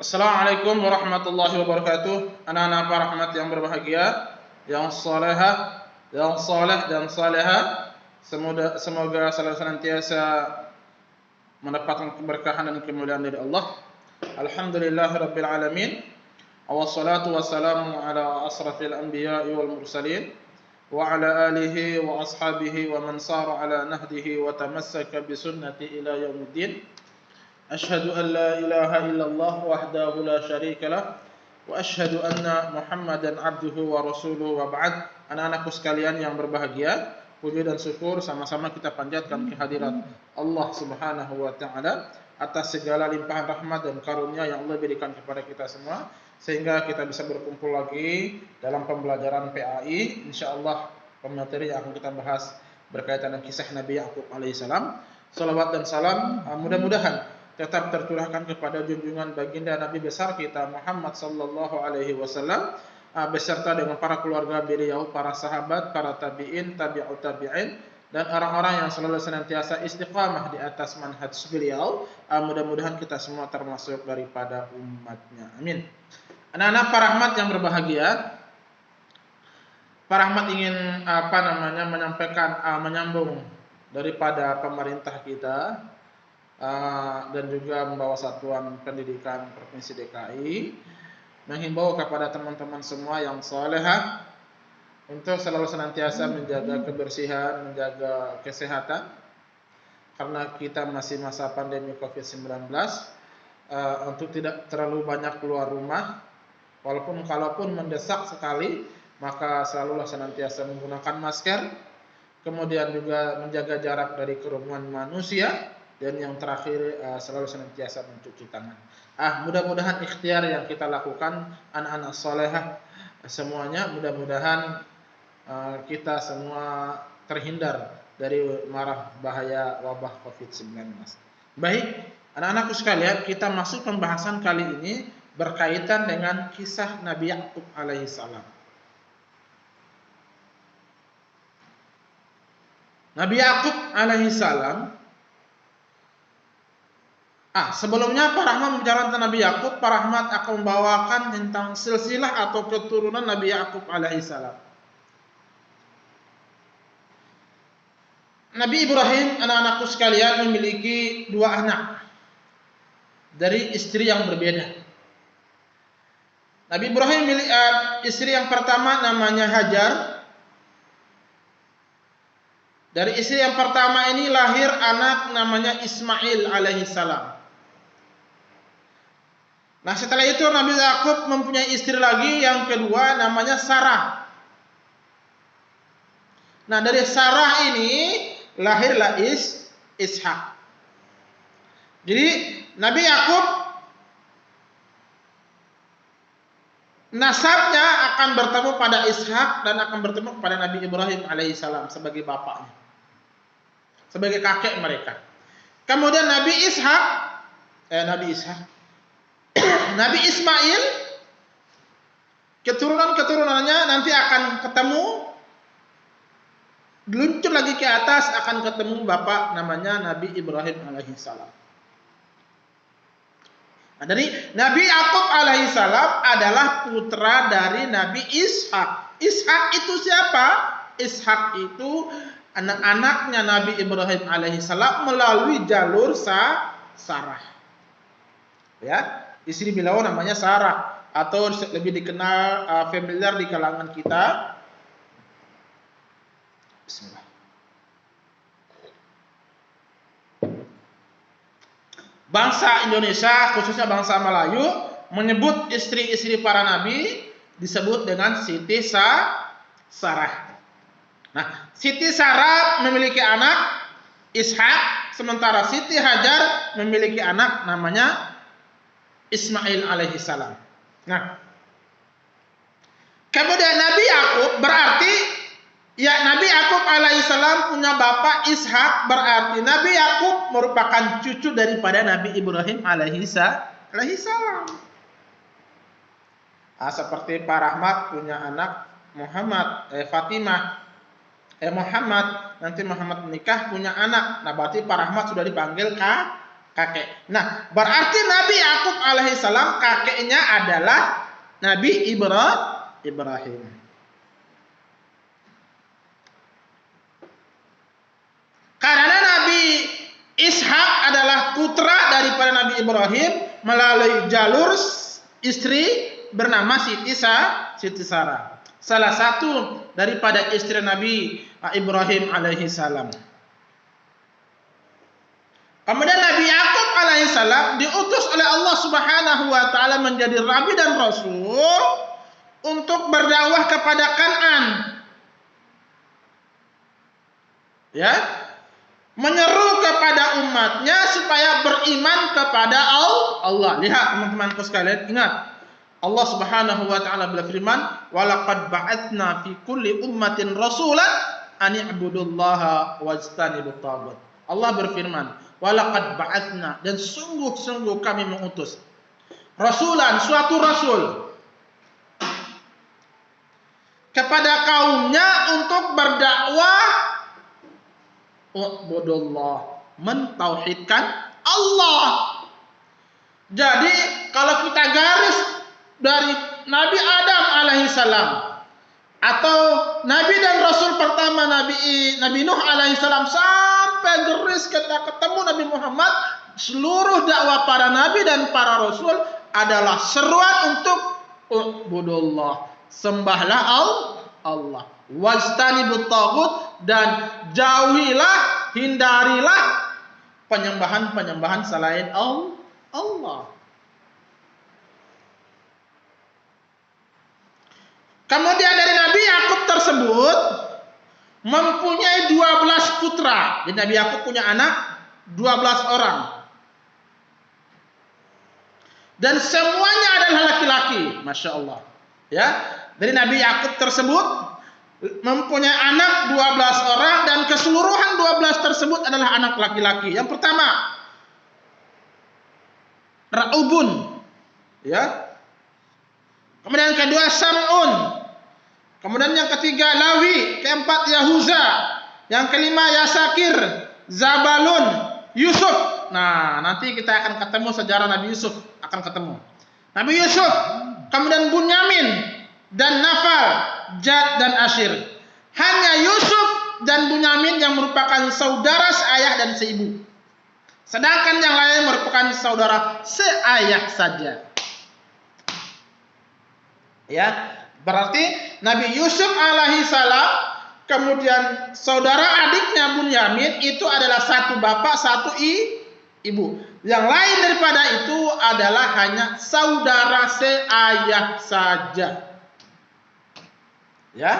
Assalamualaikum warahmatullahi wabarakatuh. Anak-anak Pak Rahmat yang berbahagia, yang salehah, yang saleh dan saleha, semoga selalu senantiasa mendapatkan keberkahan dan kemuliaan dari Allah. Alhamdulillahirabbil alamin. Wassalatu wassalamu ala asrafil anbiya'i wal mursalin wa ala alihi wa ashabihi wa man sara ala nahdihi wa tamassaka bi sunnati ila yaumiddin. Asyhadu an la ilaha illallah wahdahu la syarika lah wa asyhadu anna Muhammadan abduhu wa rasuluhu wa ba'd. Anak-anakku sekalian yang berbahagia, puji dan syukur sama-sama kita panjatkan kehadirat Allah Subhanahu wa taala atas segala limpahan rahmat dan karunia yang Allah berikan kepada kita semua sehingga kita bisa berkumpul lagi dalam pembelajaran PAI. Insyaallah pemateri yang akan kita bahas berkaitan dengan kisah Nabi Yakub alaihissalam. Salawat dan salam mudah-mudahan tetap tercurahkan kepada junjungan baginda Nabi besar kita Muhammad sallallahu alaihi wasallam beserta dengan para keluarga beliau, para sahabat, para tabi'in, tabi'ut tabi'in dan orang-orang yang selalu senantiasa istiqamah di atas manhaj beliau. Mudah-mudahan kita semua termasuk daripada umatnya. Amin. Anak-anak Pak Rahmat yang berbahagia, Pak Rahmat ingin menyampaikan menyambung daripada pemerintah kita dan juga membawa satuan pendidikan Provinsi DKI menghimbau kepada teman-teman semua yang salehah untuk selalu senantiasa menjaga kebersihan, menjaga kesehatan karena kita masih masa pandemi COVID-19, untuk tidak terlalu banyak keluar rumah, kalaupun mendesak sekali maka selalulah senantiasa menggunakan masker, kemudian juga menjaga jarak dari kerumunan manusia. Dan yang terakhir selalu senantiasa mencuci tangan. Mudah-mudahan ikhtiar yang kita lakukan anak-anak salehah semuanya mudah-mudahan kita semua terhindar dari mara bahaya wabah COVID-19. Baik, anak-anakku sekalian, kita masuk pembahasan kali ini berkaitan dengan kisah Nabi Yakub alaihissalam. Nabi Yakub alaihissalam. Sebelumnya Pak Rahmat membicarakan tentang Nabi Yakub, Pak Rahmat akan membawakan tentang silsilah atau keturunan Nabi Yakub alaihissalam. Nabi Ibrahim, anak-anakku sekalian, memiliki dua anak dari istri yang berbeda. Nabi Ibrahim memiliki istri yang pertama namanya Hajar. Dari istri yang pertama ini lahir anak namanya Ismail alaihissalam. Nah, setelah itu Nabi Yakub mempunyai istri lagi yang kedua namanya Sarah. Nah, dari Sarah ini lahirlah Ishak. Jadi Nabi Yakub nasabnya akan bertemu pada Ishak dan akan bertemu kepada Nabi Ibrahim alaihissalam sebagai bapaknya, sebagai kakek mereka. Kemudian Nabi Ismail, keturunannya nanti akan ketemu, luncur lagi ke atas akan ketemu bapak namanya Nabi Ibrahim alaihissalam. Nah, dari Nabi Yakub alaihissalam adalah putra dari Nabi Ishak. Ishak itu siapa? Ishak itu anak-anaknya Nabi Ibrahim alaihissalam melalui jalur Sarah. Ya, istri beliau namanya Sarah atau lebih dikenal familiar di kalangan kita. Bismillah. Bangsa Indonesia, khususnya bangsa Melayu, menyebut istri-istri para nabi disebut dengan Siti Sarah. Nah, Siti Sarah memiliki anak Ishak, sementara Siti Hajar memiliki anak namanya Ismail alaihissalam. Nah, kemudian Nabi Yakub berarti Nabi Yakub alaihissalam punya bapak Ishak, berarti Nabi Yakub merupakan cucu daripada Nabi Ibrahim alaihissalam. Seperti Pak Rahmat punya anak Muhammad, nanti Muhammad menikah punya anak. Nah, berarti Pak Rahmat sudah dipanggil kakek. Nah, berarti Nabi Yakub alaihissalam kakeknya adalah Nabi Ibrahim. Karena Nabi Ishak adalah putra daripada Nabi Ibrahim melalui jalur istri bernama Siti Sarah. Salah satu daripada istri Nabi Ibrahim alaihissalam. Kemudian Nabi Yakub alaihissalam diutus oleh Allah Subhanahu wa taala menjadi nabi dan rasul untuk berdakwah kepada Kan'an. Ya. Menyeru kepada umatnya supaya beriman kepada Allah. Lihat teman-temanku sekalian, ingat Allah Subhanahu wa taala berfirman, "Wa laqad ba'atsna fi kulli ummatin rasulan an i'budullaha wajtanibut taghut." Allah berfirman, "Wa laqad ba'atsna," dan sungguh-sungguh kami mengutus rasulan, suatu rasul kepada kaumnya untuk berdakwah ubudullah, mentauhidkan Allah. Jadi kalau kita garis dari Nabi Adam alaihissalam atau Nabi dan Rasul pertama Nabi Nuh alaihissalam sampai garis kita ketemu Nabi Muhammad, seluruh dakwah para Nabi dan para Rasul adalah seruan untuk ubudullah, sembahlah Allah, wajtanibut taghut, dan jauhilah, hindarilah penyembahan selain Allah. Kemudian dari Nabi Yakub tersebut mempunyai 12 putra. Jadi Nabi Yakub punya anak 12 orang. Dan semuanya adalah laki-laki, Masya Allah. Ya, dari Nabi Yakub tersebut mempunyai anak 12 orang dan keseluruhan 12 tersebut adalah anak laki-laki. Yang pertama, Ra'ubun, ya. Kemudian yang kedua Sam'un. Kemudian yang ketiga Lawi, keempat Yahuza, yang kelima Yasakir, Zabalun, Yusuf. Nah, nanti kita akan ketemu sejarah Nabi Yusuf, akan ketemu. Nabi Yusuf, kemudian Bunyamin dan Nafal, Jad dan Asyir. Hanya Yusuf dan Bunyamin yang merupakan saudara seayah dan seibu. Sedangkan yang lain merupakan saudara seayah saja. Ya, berarti Nabi Yusuf alaihissalam kemudian saudara adiknya Bunyamin itu adalah satu bapak satu ibu. Yang lain daripada itu adalah hanya saudara seayah saja. Ya,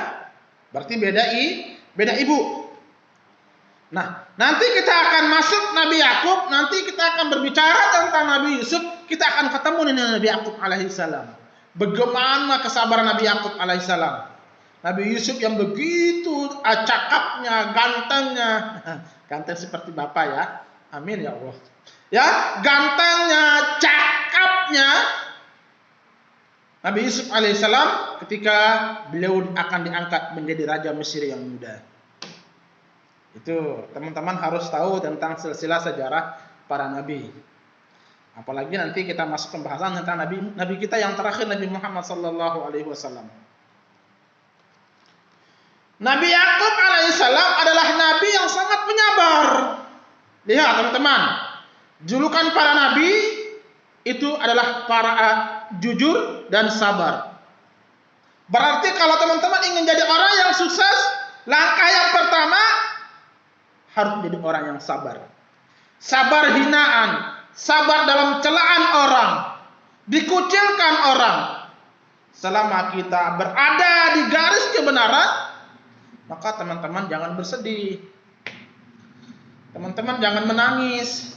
berarti beda ibu. Nah, nanti kita akan masuk Nabi Yakub, nanti kita akan berbicara tentang Nabi Yusuf, kita akan ketemu dengan Nabi Yakub alaihissalam. Bagaimana kesabaran Nabi Yakub alaihissalam. Nabi Yusuf yang begitu cakapnya, gantengnya, ganteng seperti bapak ya, amin ya Allah. Ya, gantengnya, cakapnya Nabi Yusuf alaihissalam ketika beliau akan diangkat menjadi raja Mesir yang muda. Itu teman-teman harus tahu tentang silsilah sejarah para nabi. Apalagi nanti kita masuk pembahasan tentang nabi kita yang terakhir, Nabi Muhammad sallallahu alaihi wasallam. Nabi Yakub alaihissalam adalah nabi yang sangat penyabar. Lihat teman-teman, julukan para nabi itu adalah para jujur dan sabar. Berarti kalau teman-teman ingin jadi orang yang sukses, langkah yang pertama harus menjadi orang yang sabar. Sabar hinaan, sabar dalam celaan orang, dikucilkan orang. Selama kita berada di garis kebenaran, maka teman-teman jangan bersedih. Teman-teman jangan menangis.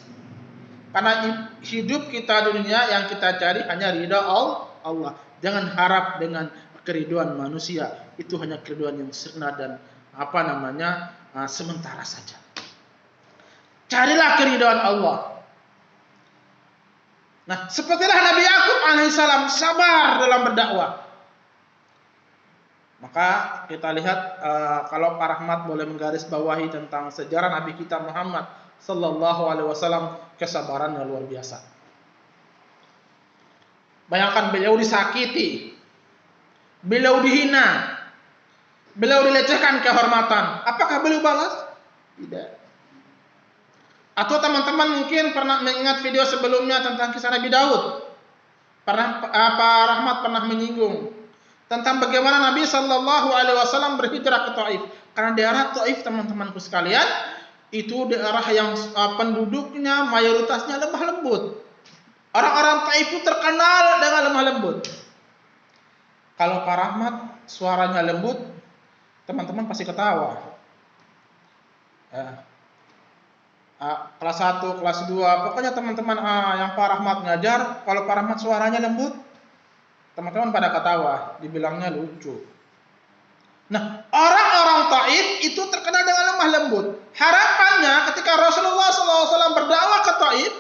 Karena hidup kita di dunia yang kita cari hanya ridha Allah. Jangan harap dengan keriduan manusia. Itu hanya keriduan yang sirna dan sementara saja. Carilah keridhaan Allah. Nah, sepertilah Nabi Yakub alaihissalam sabar dalam berdakwah. Maka kita lihat kalau Pak Rahmat boleh menggarisbawahi tentang sejarah Nabi kita Muhammad sallallahu alaihi wasallam kesabarannya luar biasa. Bayangkan beliau disakiti, beliau dihina, beliau dilecehkan kehormatan. Apakah beliau balas? Tidak. Atau teman-teman mungkin pernah mengingat video sebelumnya tentang kisah Nabi Daud. Pak Rahmat pernah menyinggung tentang bagaimana Nabi Shallallahu Alaihi Wasallam berhijrah ke Taif. Karena daerah Taif, teman-temanku sekalian, itu daerah yang penduduknya mayoritasnya lemah lembut. Orang-orang Taif itu terkenal dengan lemah lembut. Kalau Pak Rahmat suaranya lembut, teman-teman pasti ketawa. Kelas 1, kelas 2, pokoknya teman-teman yang Pak Rahmat ngajar, kalau Pak Rahmat suaranya lembut, teman-teman pada ketawa, dibilangnya lucu. Nah, orang-orang Taif itu terkenal dengan lemah lembut. Harapannya ketika Rasulullah SAW berdakwah ke Taif,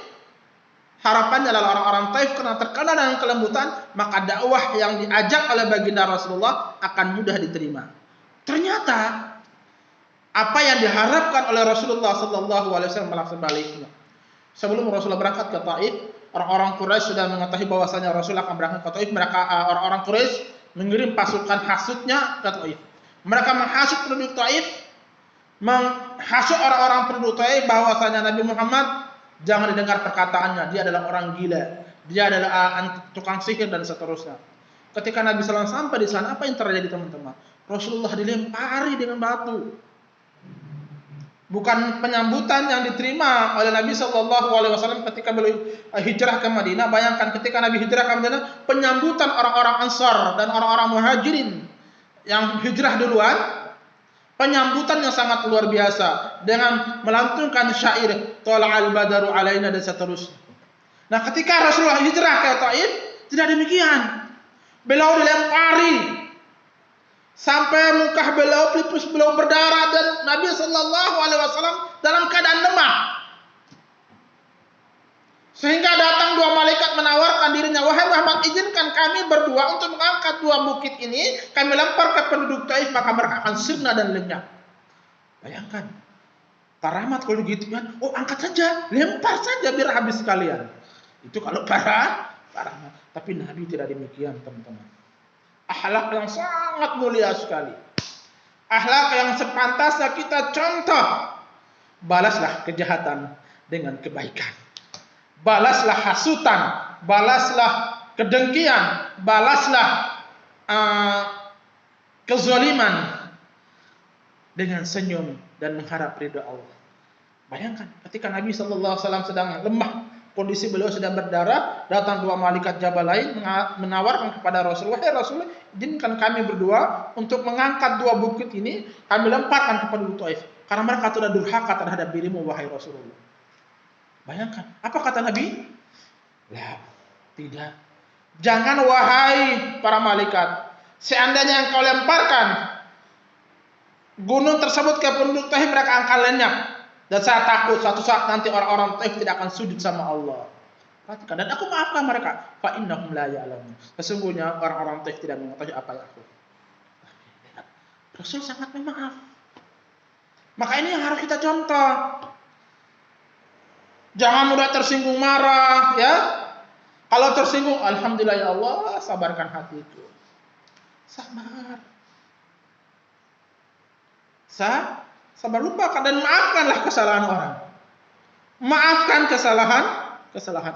harapannya adalah orang-orang Taif karena terkenal dengan kelembutan, maka dakwah yang diajak oleh baginda Rasulullah akan mudah diterima. Ternyata apa yang diharapkan oleh Rasulullah Sallallahu Alaihi Wasallam malah sebaliknya. Sebelum Rasulullah berangkat ke Taif, orang-orang Quraisy sudah mengetahui bahwasanya Rasul akan berangkat ke Taif. Orang-orang Quraisy mengirim pasukan hasutnya ke Taif. Mereka menghasut penduduk Taif, menghasut orang-orang penduduk Taif bahwasanya Nabi Muhammad jangan didengar perkataannya, dia adalah orang gila, dia adalah tukang sihir dan seterusnya. Ketika Nabi SAW sampai di sana, apa yang terjadi teman-teman? Rasulullah dilempari dengan batu. Bukan penyambutan yang diterima oleh Nabi Shallallahu Alaihi Wasallam ketika beliau hijrah ke Madinah. Bayangkan ketika Nabi hijrah ke Madinah, penyambutan orang-orang Ansar dan orang-orang Muhajirin yang hijrah duluan, penyambutan yang sangat luar biasa dengan melantunkan syair Thala'al Badaru Alaina dan seterusnya. Nah, ketika Rasulullah hijrah ke Taif, tidak demikian. Beliau dilempari sampai muka beliau, pelipis beliau berdarah, dan Nabi Shallallahu Alaihi Wasallam dalam keadaan lemah. Sehingga datang dua malaikat menawarkan dirinya, wahai Muhammad, izinkan kami berdua untuk mengangkat dua bukit ini, kami lempar ke penduduk Taif, maka mereka akan sirna dan lenyap. Bayangkan, Pak Rahmat kalau gitu kan, oh angkat saja, lempar saja biar habis sekalian. Itu kalau Pak Rahmat. Tapi Nabi tidak demikian, teman-teman. Akhlak yang sangat mulia sekali. Akhlak yang sepantasnya kita contoh. Balaslah kejahatan dengan kebaikan. Balaslah hasutan, balaslah kedengkian, balaslah kezaliman dengan senyum dan mengharap ridha Allah. Bayangkan ketika Nabi Sallallahu Alaihi Wasallam sedang lemah, kondisi beliau sedang berdarah, datang dua malaikat Jabal lain menawarkan kepada Rasulullah, "Hai Rasulullah, izinkan kami berdua untuk mengangkat dua bukit ini, kami lemparkan kepada Taif, karena mereka sudah durhaka terhadap dirimu, wahai Rasulullah." Bayangkan, apa kata Nabi? Lah, tidak. Jangan wahai para malaikat, seandainya engkau lemparkan gunung tersebut ke penduduk Taif, mereka akan lenyap. Dan saya takut suatu saat nanti orang-orang Taif tidak akan sujud sama Allah. Perhatikan, dan aku maafkan mereka. Fa innahum la ya'lamun. Sesungguhnya orang-orang Taif tidak mengetahui apa yang aku. Rasul sangat memaaf. Maka ini yang harus kita contoh. Jangan mudah tersinggung marah, ya. Kalau tersinggung, alhamdulillah ya Allah, sabarkan hatiku. Sabar. Sabar, lupakan dan maafkanlah kesalahan orang. Maafkan kesalahan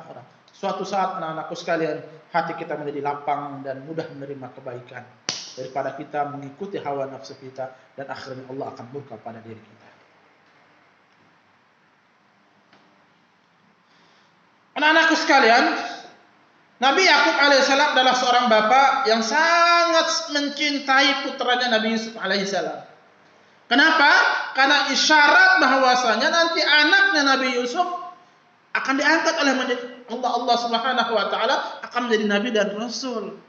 orang. Suatu saat anak-anakku sekalian, hati kita menjadi lapang dan mudah menerima kebaikan daripada kita mengikuti hawa nafsu kita, dan akhirnya Allah akan murka pada diri kita. Anak-anakku sekalian, Nabi Yakub alaihissalam adalah seorang bapak yang sangat mencintai putranya Nabi Yusuf alaihissalam. Kenapa? Karena isyarat bahwasanya nanti anaknya Nabi Yusuf akan diangkat oleh Allah Subhanahu wa taala, akan menjadi nabi dan rasul.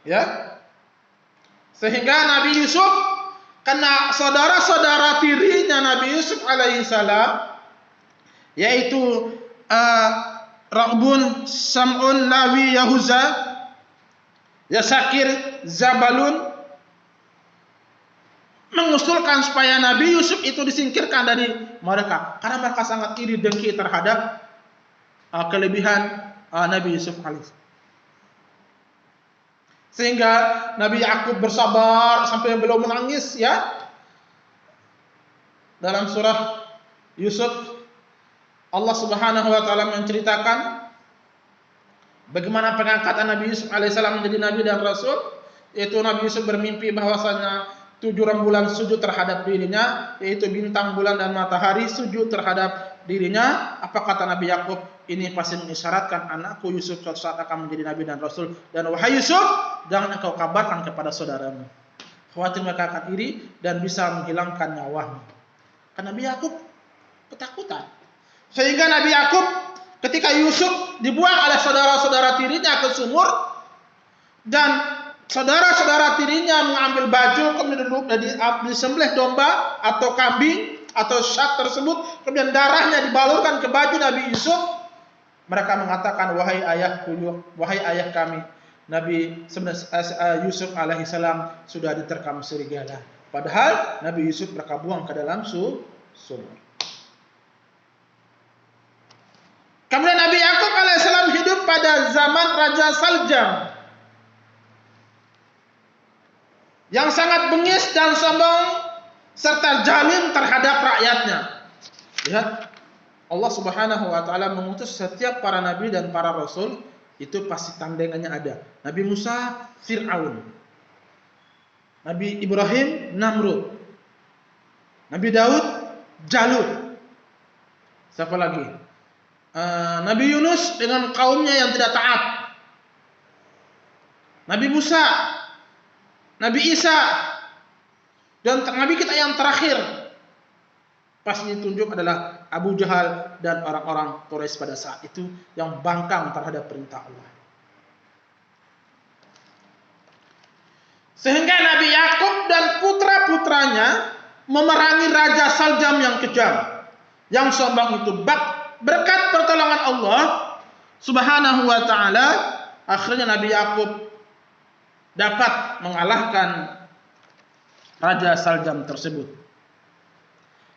Ya. Sehingga Nabi Yusuf, karena saudara-saudara tirinya Nabi Yusuf alaihissalam, yaitu Ra'bun, Sam'un, Lawi, Yahuza, Yasakir, Zabalun, mengusulkan supaya Nabi Yusuf itu disingkirkan dari mereka, karena mereka sangat iri dengki terhadap kelebihan Nabi Yusuf alaihissalam. Sehingga Nabi Yakub bersabar sampai beliau menangis, ya. Dalam surah Yusuf, Allah Subhanahu wa taala menceritakan bagaimana pengangkatan Nabi Yusuf alaihissalam menjadi nabi dan rasul, yaitu Nabi Yusuf bermimpi bahwasanya 7 rembulan sujud terhadap dirinya, yaitu bintang, bulan dan matahari sujud terhadap dirinya. Apa kata Nabi Yakub? Ini pasti mengisyaratkan anakku Yusuf suatu saat akan menjadi nabi dan rasul, dan wahai Yusuf, jangan engkau kabarkan kepada saudaramu, khawatir mereka akan iri dan bisa menghilangkan nyawamu. Karena Nabi Yakub ketakutan. Sehingga Nabi Yakub ketika Yusuf dibuang oleh saudara-saudara tirinya ke sumur, dan saudara-saudara tirinya mengambil baju, kemudian disembelih domba atau kambing atau syak tersebut, kemudian darahnya dibalurkan ke baju Nabi Yusuf. Mereka mengatakan, wahai ayahku, wahai ayah kami, Nabi Yusuf alaihissalam sudah diterkam serigala. Padahal Nabi Yusuf mereka buang ke dalam sumur. Kemudian Nabi Yakub alaihissalam hidup pada zaman Raja Saljam yang sangat bengis dan sombong serta zalim terhadap rakyatnya. Lihat, Allah Subhanahu wa taala mengutus setiap para nabi dan para rasul itu pasti tandingannya ada. Nabi Musa, Fir'aun. Nabi Ibrahim, Namrud. Nabi Daud, Jalut. Siapa lagi? Nabi Yunus dengan kaumnya yang tidak taat. Nabi Musa, Nabi Isa, dan Nabi kita yang terakhir pasti ditunjuk adalah Abu Jahal dan orang-orang Quraisy pada saat itu yang bangkang terhadap perintah Allah. Sehingga Nabi Yakub dan putra-putranya memerangi Raja Saljam yang kejam, yang sombong itu. Berkat pertolongan Allah Subhanahu wa taala, akhirnya Nabi Yakub dapat mengalahkan Raja Saljam tersebut.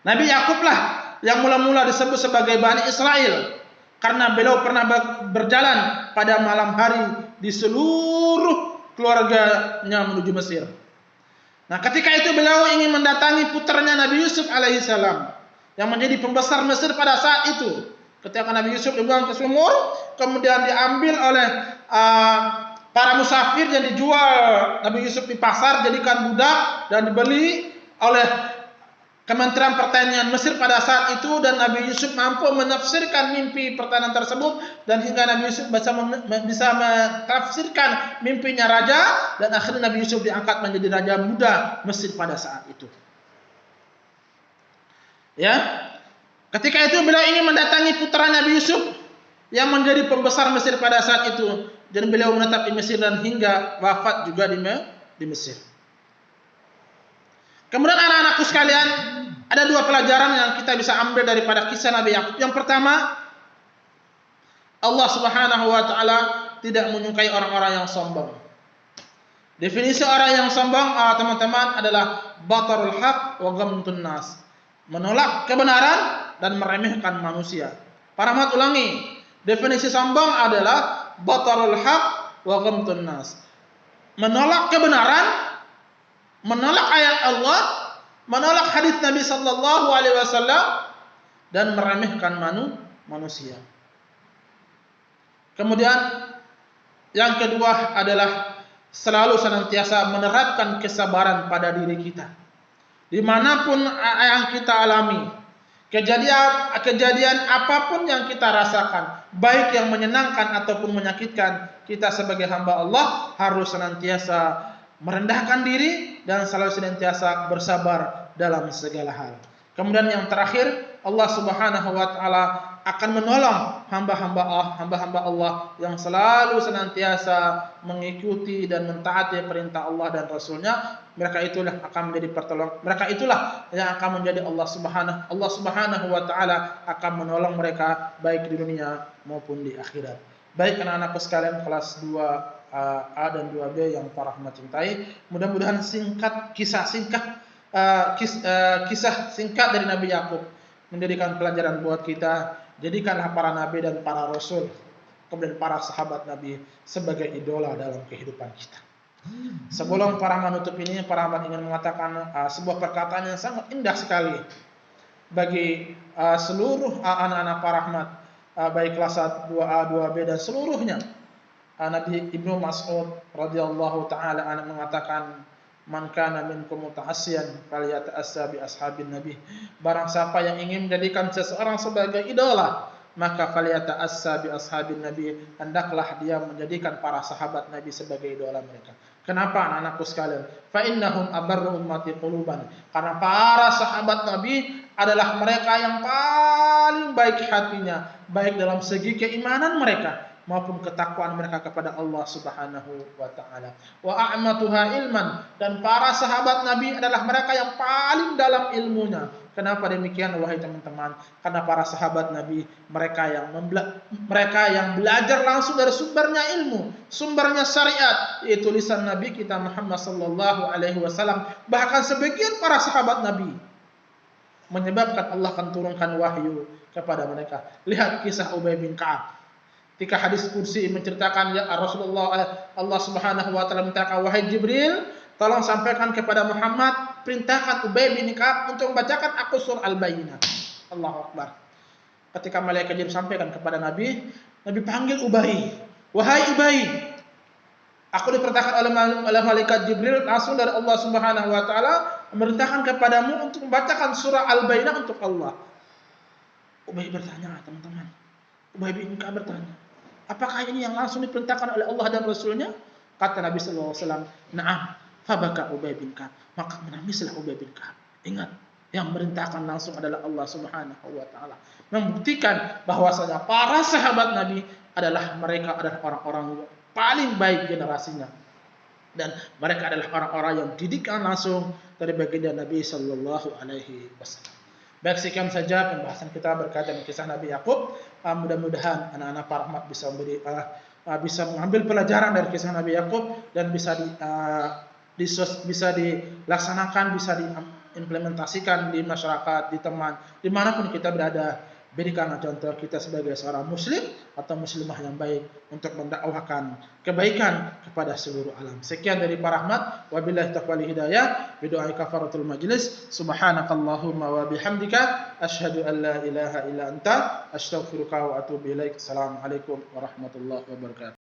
Nabi Yakublah yang mula-mula disebut sebagai Bani Israel karena beliau pernah berjalan pada malam hari di seluruh keluarganya menuju Mesir. Nah, ketika itu beliau ingin mendatangi putranya Nabi Yusuf alaihissalam yang menjadi pembesar Mesir pada saat itu. Ketika Nabi Yusuf dibuang ke sumur, kemudian diambil oleh para musafir dan dijual Nabi Yusuf di pasar, jadikan budak dan dibeli oleh Kementerian Pertanian Mesir pada saat itu, dan Nabi Yusuf mampu menafsirkan mimpi pertanian tersebut, dan hingga Nabi Yusuf bisa menafsirkan mimpinya raja, dan akhirnya Nabi Yusuf diangkat menjadi raja muda Mesir pada saat itu. Ya, ketika itu beliau ingin mendatangi putra Nabi Yusuf yang menjadi pembesar Mesir pada saat itu, dan beliau menetap di Mesir dan hingga wafat juga di Mesir. Kemudian anak-anakku sekalian, ada 2 pelajaran yang kita bisa ambil daripada kisah Nabi Yakub. Yang pertama, Allah Subhanahu wa taala tidak menyukai orang-orang yang sombong. Definisi orang yang sombong, teman-teman, adalah batarul haq wa ghamtun nas. Menolak kebenaran dan meremehkan manusia. Para mat ulangi, definisi sombong adalah batarul haq wa ghamtun nas. Menolak kebenaran, menolak ayat Allah, menolak hadis Nabi sallallahu alaihi wasallam, dan meremehkan manusia. Kemudian yang kedua adalah selalu senantiasa menerapkan kesabaran pada diri kita. Dimanapun yang kita alami, kejadian apapun yang kita rasakan, baik yang menyenangkan ataupun menyakitkan, kita sebagai hamba Allah harus senantiasa merendahkan diri dan selalu senantiasa bersabar dalam segala hal. Kemudian yang terakhir, Allah Subhanahu wa taala akan menolong hamba-hamba Allah yang selalu senantiasa mengikuti dan mentaati perintah Allah dan Rasulnya. Mereka itulah akan menjadi pertolongan. Mereka itulah yang akan menjadi Allah Subhanahu wa taala akan menolong mereka baik di dunia maupun di akhirat. Baik anak-anakku sekalian kelas 2A dan 2B yang para rahmat cintai, mudah-mudahan kisah singkat kisah singkat dari Nabi Yakub menjadikan pelajaran buat kita. Jadikanlah para nabi dan para rasul, kemudian para sahabat Nabi sebagai idola dalam kehidupan kita. Sebelum para menutup ini, para hamba ingin mengatakan sebuah perkataan yang sangat indah sekali bagi seluruh anak-anak para rahmat, baik kelas 2A, 2B dan seluruhnya. Nabi Ibnu Mas'ud radhiyallahu taala anhu mengatakan, "Man kana minkum muta'assiyan falyata'assa bi ashabin nabi." Barang siapa yang ingin menjadikan seseorang sebagai idola, maka falyata'assa bi ashabin nabi, hendaklah dia menjadikan para sahabat Nabi sebagai idola mereka. Kenapa anak-anakku sekalian? Fa innahum abarru ummati quluban. Karena para sahabat Nabi adalah mereka yang paling baik hatinya, baik dalam segi keimanan mereka maupun ketakwaan mereka kepada Allah Subhanahu wa taala. Wa a'matuha ilman, dan para sahabat Nabi adalah mereka yang paling dalam ilmunya. Kenapa demikian wahai teman-teman? Karena para sahabat Nabi mereka yang belajar langsung dari sumbernya ilmu, sumbernya syariat, yaitu lisan Nabi kita Muhammad sallallahu alaihi wasallam. Bahkan sebagian para sahabat Nabi menyebabkan Allah akan turunkan wahyu kepada mereka. Lihat kisah Ubay bin Ka'ab. Ketika hadis kursi menceritakan ya Rasulullah, Allah Subhanahu wa taala mintakan, wahai Jibril, tolong sampaikan kepada Muhammad, perintahkan Ubay bin Ka'ab untuk membacakan aku surah Al-Bayyinah. Allahu Akbar. Ketika malaikat Jibril sampaikan kepada Nabi, Nabi panggil Ubay. Wahai Ubay, aku diperintahkan oleh malaikat Jibril langsung dari Allah Subhanahu wa taala memerintahkan kepadamu untuk membacakan surah Al-Bayyinah untuk Allah. Ubay bertanya, teman-teman. Ubay bin Ka'ab bertanya, apakah ini yang langsung diperintahkan oleh Allah dan Rasulnya? Kata Nabi sallallahu alaihi wasallam, "Na'am." Fabaka Ubay bin Ka'ab, maka menangislah Ubay bin Ka'ab. Ingat, yang merintahkan langsung adalah Allah Subhanahu wa taala. Membuktikan bahwasanya para sahabat Nabi adalah orang-orang yang paling baik generasinya. Dan mereka adalah orang-orang yang didikan langsung dari baginda Nabi sallallahu alaihi wasallam. Baik, sekian saja pembahasan kita berkaitan kisah Nabi Yakub. Mudah-mudahan anak-anak para rahmat bisa mengambil pelajaran dari kisah Nabi Yakub dan bisa dilaksanakan, bisa diimplementasikan di masyarakat, di teman, dimanapun kita berada. Berikanlah contoh kita sebagai seorang muslim atau muslimah yang baik untuk mendakwahkan kebaikan kepada seluruh alam. Sekian dari para rahmat. Wabillahi taufiq wal hidayah. Bidoa kafaratul majlis. Subhanakallahumma wa bihamdika asyhadu an la ilaha illa anta astaghfiruka wa atubu ilaik. Assalamualaikum warahmatullahi wabarakatuh.